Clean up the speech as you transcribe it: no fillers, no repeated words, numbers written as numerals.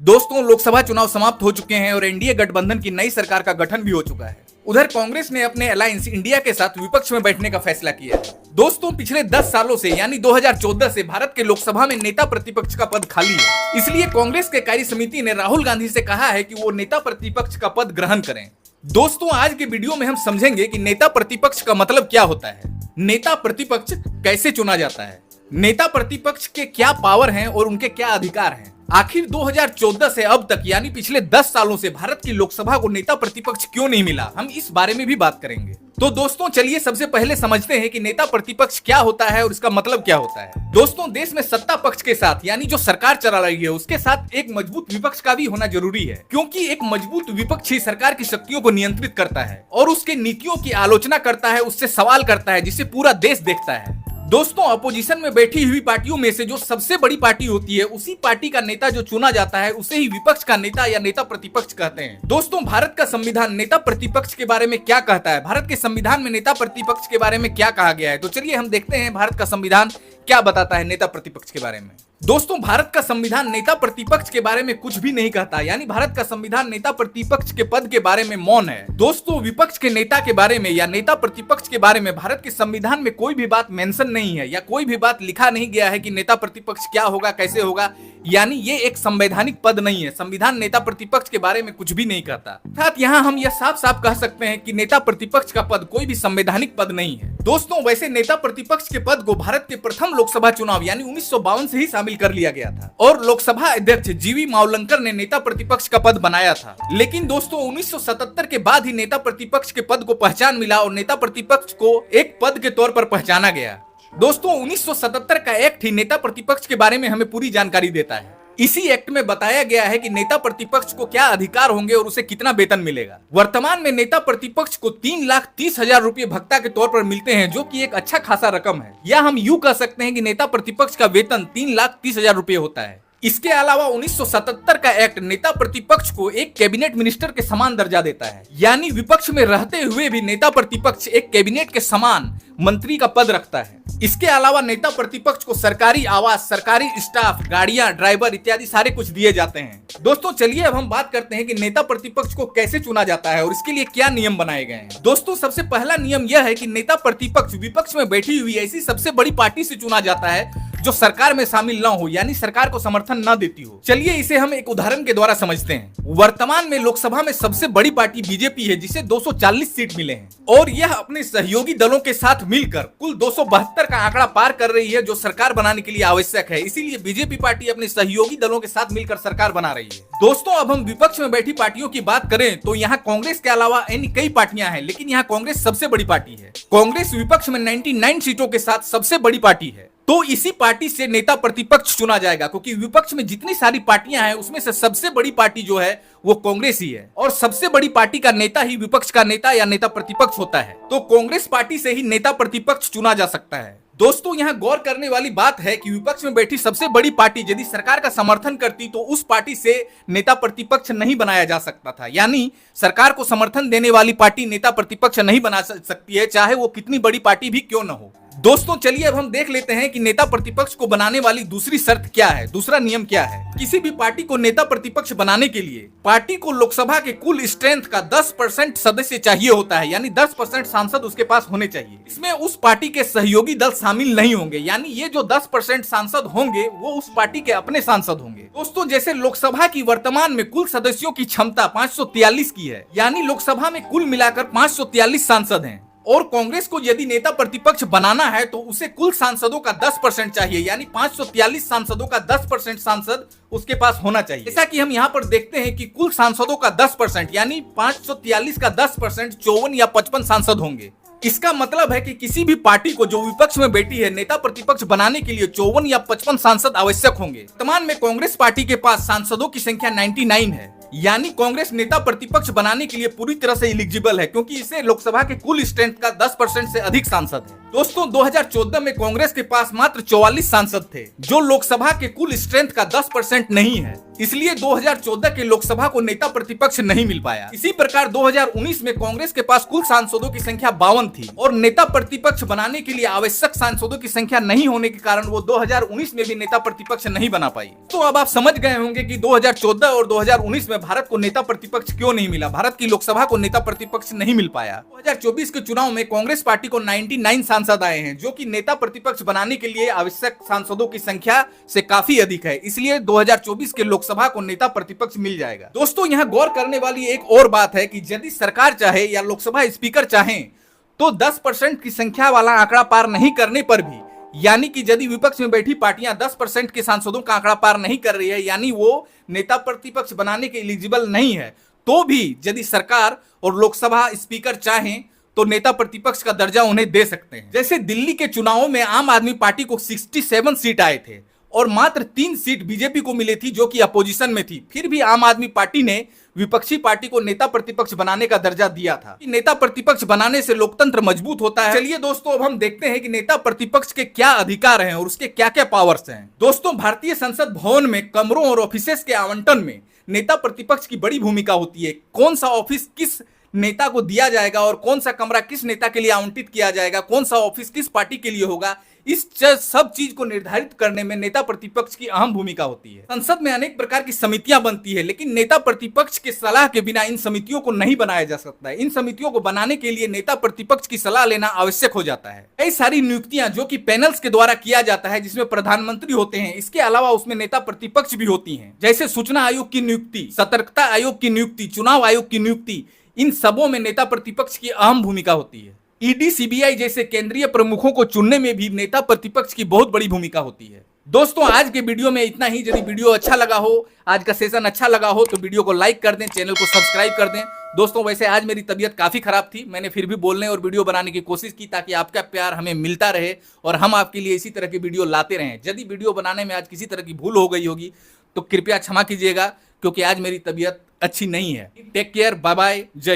दोस्तों, लोकसभा चुनाव समाप्त हो चुके हैं और एनडीए गठबंधन की नई सरकार का गठन भी हो चुका है। उधर कांग्रेस ने अपने अलायंस इंडिया के साथ विपक्ष में बैठने का फैसला किया है। दोस्तों, पिछले 10 सालों से यानी 2014 से भारत के लोकसभा में नेता प्रतिपक्ष का पद खाली है। इसलिए कांग्रेस के कार्य समिति ने राहुल गांधी से कहा है कि वो नेता प्रतिपक्ष का पद ग्रहण करें। दोस्तों, आज के वीडियो में हम समझेंगे कि नेता प्रतिपक्ष का मतलब क्या होता है, नेता प्रतिपक्ष कैसे चुना जाता है, नेता प्रतिपक्ष के क्या पावर हैं और उनके क्या अधिकार हैं। आखिर 2014 से अब तक यानी पिछले 10 सालों से भारत की लोकसभा को नेता प्रतिपक्ष क्यों नहीं मिला, हम इस बारे में भी बात करेंगे। तो दोस्तों, चलिए सबसे पहले समझते हैं कि नेता प्रतिपक्ष क्या होता है और इसका मतलब क्या होता है। दोस्तों, देश में सत्ता पक्ष के साथ यानी जो सरकार चला रही है उसके साथ एक मजबूत विपक्ष का भी होना जरूरी है, क्योंकि एक मजबूत विपक्ष ही सरकार की शक्तियों को नियंत्रित करता है और उसके नीतियों की आलोचना करता है, उससे सवाल करता है, जिसे पूरा देश देखता है। दोस्तों, अपोजिशन में बैठी हुई पार्टियों में से जो सबसे बड़ी पार्टी होती है, उसी पार्टी का नेता जो चुना जाता है उसे ही विपक्ष का नेता या नेता प्रतिपक्ष कहते हैं। दोस्तों, भारत का संविधान नेता प्रतिपक्ष के बारे में क्या कहता है, भारत के संविधान में नेता प्रतिपक्ष के बारे में क्या कहा गया है, तो चलिए हम देखते हैं भारत का संविधान क्या बताता है नेता प्रतिपक्ष के बारे में। दोस्तों, भारत का संविधान नेता प्रतिपक्ष के बारे में कुछ भी नहीं कहता, यानी भारत का संविधान नेता प्रतिपक्ष के पद के बारे में मौन है। दोस्तों, विपक्ष के नेता के बारे में या नेता प्रतिपक्ष के बारे में भारत के संविधान में कोई भी बात मेंशन नहीं है या कोई भी बात लिखा नहीं गया है कि नेता प्रतिपक्ष क्या होगा, कैसे होगा, यानी ये एक संवैधानिक पद नहीं है। संविधान नेता प्रतिपक्ष के बारे में कुछ भी नहीं कहता। अर्थात यहाँ हम यह साफ साफ कह सकते हैं कि नेता प्रतिपक्ष का पद कोई भी संवैधानिक पद नहीं है। दोस्तों, वैसे नेता प्रतिपक्ष के पद को भारत के प्रथम लोकसभा चुनाव यानी 1952 से ही शामिल कर लिया गया था और लोकसभा अध्यक्ष जीवी मावलंकर ने नेता प्रतिपक्ष का पद बनाया था। लेकिन दोस्तों, 1977 के बाद ही नेता प्रतिपक्ष के पद को पहचान मिला और नेता प्रतिपक्ष को एक पद के तौर पर पहचाना गया। दोस्तों, 1977 का एक्ट ही नेता प्रतिपक्ष के बारे में हमें पूरी जानकारी देता है। इसी एक्ट में बताया गया है कि नेता प्रतिपक्ष को क्या अधिकार होंगे और उसे कितना वेतन मिलेगा। वर्तमान में नेता प्रतिपक्ष को 3,30,000 रुपए भत्ता के तौर पर मिलते हैं, जो कि एक अच्छा खासा रकम है, या हम यूं कह सकते हैं कि नेता प्रतिपक्ष का वेतन 3,30,000 रुपए होता है। इसके अलावा 1977 का एक्ट नेता प्रतिपक्ष को एक कैबिनेट मिनिस्टर के समान दर्जा देता है, यानी विपक्ष में रहते हुए भी नेता प्रतिपक्ष एक कैबिनेट के समान मंत्री का पद रखता है। इसके अलावा नेता प्रतिपक्ष को सरकारी आवास, सरकारी स्टाफ, गाड़ियां, ड्राइवर इत्यादि सारे कुछ दिए जाते हैं। दोस्तों, चलिए अब हम बात करते हैं कि नेता प्रतिपक्ष को कैसे चुना जाता है और इसके लिए क्या नियम बनाए गए हैं। दोस्तों, सबसे पहला नियम यह है कि नेता प्रतिपक्ष विपक्ष में बैठी हुई ऐसी सबसे बड़ी पार्टी से चुना जाता है जो सरकार में शामिल न हो, यानी सरकार को समर्थन न देती हो। चलिए इसे हम एक उदाहरण के द्वारा समझते हैं। वर्तमान में लोकसभा में सबसे बड़ी पार्टी बीजेपी है, जिसे 240 सीट मिले हैं और यह अपने सहयोगी दलों के साथ मिलकर कुल 272 का आंकड़ा पार कर रही है, जो सरकार बनाने के लिए आवश्यक है। इसीलिए बीजेपी पार्टी अपने सहयोगी दलों के साथ मिलकर सरकार बना रही है। दोस्तों, अब हम विपक्ष में बैठी पार्टियों की बात करें तो यहाँ कांग्रेस के अलावा अन्य कई पार्टियां हैं, लेकिन यहाँ कांग्रेस सबसे बड़ी पार्टी है। कांग्रेस विपक्ष में 99 सीटों के साथ सबसे बड़ी पार्टी है, तो इसी पार्टी से नेता प्रतिपक्ष चुना जाएगा, क्योंकि विपक्ष में जितनी सारी पार्टियां हैं उसमें से सबसे बड़ी पार्टी जो है वो कांग्रेस ही है और सबसे बड़ी पार्टी का नेता ही विपक्ष का नेता या नेता प्रतिपक्ष होता है। तो कांग्रेस पार्टी से ही नेता प्रतिपक्ष चुना जा सकता है। दोस्तों, यहाँ गौर करने वाली बात है कि विपक्ष में बैठी सबसे बड़ी पार्टी यदि सरकार का समर्थन करती तो उस पार्टी से नेता प्रतिपक्ष नहीं बनाया जा सकता था, यानी सरकार को समर्थन देने वाली पार्टी नेता प्रतिपक्ष नहीं बना सकती है, चाहे वो कितनी बड़ी पार्टी भी क्यों न हो। दोस्तों, चलिए अब हम देख लेते हैं कि नेता प्रतिपक्ष को बनाने वाली दूसरी शर्त क्या है, दूसरा नियम क्या है। किसी भी पार्टी को नेता प्रतिपक्ष बनाने के लिए पार्टी को लोकसभा के कुल स्ट्रेंथ का 10% सदस्य चाहिए होता है, यानी 10% सांसद उसके पास होने चाहिए। इसमें उस पार्टी के सहयोगी दल शामिल नहीं होंगे, यानी ये जो 10% सांसद होंगे वो उस पार्टी के अपने सांसद होंगे। दोस्तों, जैसे लोकसभा की वर्तमान में कुल सदस्यों की क्षमता 543 की है, यानी लोकसभा में कुल मिलाकर 543 सांसद हैं और कांग्रेस को यदि नेता प्रतिपक्ष बनाना है तो उसे कुल सांसदों का 10% चाहिए, यानी 543 सांसदों का 10% सांसद उसके पास होना चाहिए। जैसा कि हम यहाँ पर देखते हैं कि कुल सांसदों का 10% यानी 543 का 10% 54 या 55 सांसद होंगे। इसका मतलब है कि किसी भी पार्टी को जो विपक्ष में बैठी है नेता प्रतिपक्ष बनाने के लिए 54 या 55 सांसद आवश्यक होंगे। वर्तमान में कांग्रेस पार्टी के पास सांसदों की संख्या 99 है, यानी कांग्रेस नेता प्रतिपक्ष बनाने के लिए पूरी तरह से एलिजिबल है, क्योंकि इसे लोकसभा के कुल स्ट्रेंथ का 10% से अधिक सांसद है। दोस्तों, 2014 में कांग्रेस के पास मात्र 44 सांसद थे, जो लोकसभा के कुल स्ट्रेंथ का 10% नहीं है। इसलिए 2014 के लोकसभा को नेता प्रतिपक्ष नहीं मिल पाया। इसी प्रकार 2019 में कांग्रेस के पास कुल सांसदों की संख्या 52 थी और नेता प्रतिपक्ष बनाने के लिए आवश्यक सांसदों की संख्या नहीं होने के कारण वो 2019 में भी नेता प्रतिपक्ष नहीं बना पाई। तो अब आप समझ गए होंगे कि 2014 और 2019 में भारत को नेता प्रतिपक्ष क्यों नहीं मिला, भारत की लोकसभा को नेता प्रतिपक्ष नहीं मिल पाया। 2024 के चुनाव में कांग्रेस पार्टी को 99 सांसद आए हैं, जो कि नेता प्रतिपक्ष बनाने के लिए आवश्यक सांसदों की संख्या से काफी अधिक है। इसलिए 2024 के लोकसभा को नेता प्रतिपक्ष मिल जाएगा। दोस्तों, यहाँ गौर करने वाली एक और बात है कि यदि सरकार चाहे या लोकसभा स्पीकर चाहें तो 10% की संख्या वाला आंकड़ा पार नहीं करने पर भी, यानी कि यदि विपक्ष में बैठी पार्टियां 10% के सांसदों का आंकड़ा पार नहीं कर रही है, यानी वो नेता प्रतिपक्ष बनाने के एलिजिबल नहीं है, तो भी यदि सरकार और लोकसभा स्पीकर चाहें तो नेता प्रतिपक्ष का दर्जा उन्हें दे सकते हैं। जैसे दिल्ली के चुनावों में आम आदमी पार्टी को 67 सीट आए थे और मात्र 3 सीट बीजेपी को मिली थी, जो कि अपोजिशन में थी। फिर भी आम आदमी पार्टी ने विपक्षी पार्टी को नेता प्रतिपक्ष बनाने का दर्जा दिया था। नेता प्रतिपक्ष बनाने से लोकतंत्र मजबूत होता है। चलिए दोस्तों, अब हम देखते हैं कि नेता प्रतिपक्ष के क्या अधिकार हैं और उसके क्या क्या पावर्स हैं। दोस्तों, भारतीय संसद भवन में कमरों और ऑफिसेस के आवंटन में नेता प्रतिपक्ष की बड़ी भूमिका होती है। कौन सा ऑफिस किस नेता को दिया जाएगा और कौन सा कमरा किस नेता के लिए आवंटित किया जाएगा, कौन सा ऑफिस किस पार्टी के लिए होगा, इस सब चीज को निर्धारित करने में नेता प्रतिपक्ष की अहम भूमिका होती है। संसद में अनेक प्रकार की समितियां बनती है, लेकिन नेता प्रतिपक्ष के सलाह के बिना इन समितियों को नहीं बनाया जा सकता है। इन समितियों को बनाने के लिए नेता प्रतिपक्ष की सलाह लेना आवश्यक हो जाता है। कई सारी नियुक्तियां जो कि पैनल्स के द्वारा किया जाता है, जिसमें प्रधानमंत्री होते हैं, इसके अलावा उसमें नेता प्रतिपक्ष भी होती है। जैसे सूचना आयोग की नियुक्ति, सतर्कता आयोग की नियुक्ति, चुनाव आयोग की नियुक्ति, इन सबों में नेता प्रतिपक्ष की अहम भूमिका होती है। ईडी, सीबीआई जैसे केंद्रीय प्रमुखों को चुनने में भी नेता प्रतिपक्ष की बहुत बड़ी भूमिका होती है। दोस्तों, आज के वीडियो में इतना ही। यदि वीडियो अच्छा लगा हो, आज का सेशन अच्छा लगा हो, तो वीडियो को लाइक कर दें, चैनल को सब्सक्राइब कर दें। दोस्तों, वैसे आज मेरी तबीयत काफी खराब थी, मैंने फिर भी बोलने और वीडियो बनाने की कोशिश की ताकि आपका प्यार हमें मिलता रहे और हम आपके लिए इसी तरह की वीडियो लाते रहें। यदि वीडियो बनाने में आज किसी तरह की भूल हो गई होगी तो कृपया क्षमा कीजिएगा, क्योंकि आज मेरी तबीयत अच्छी नहीं है। टेक केयर, बाय बाय, जय।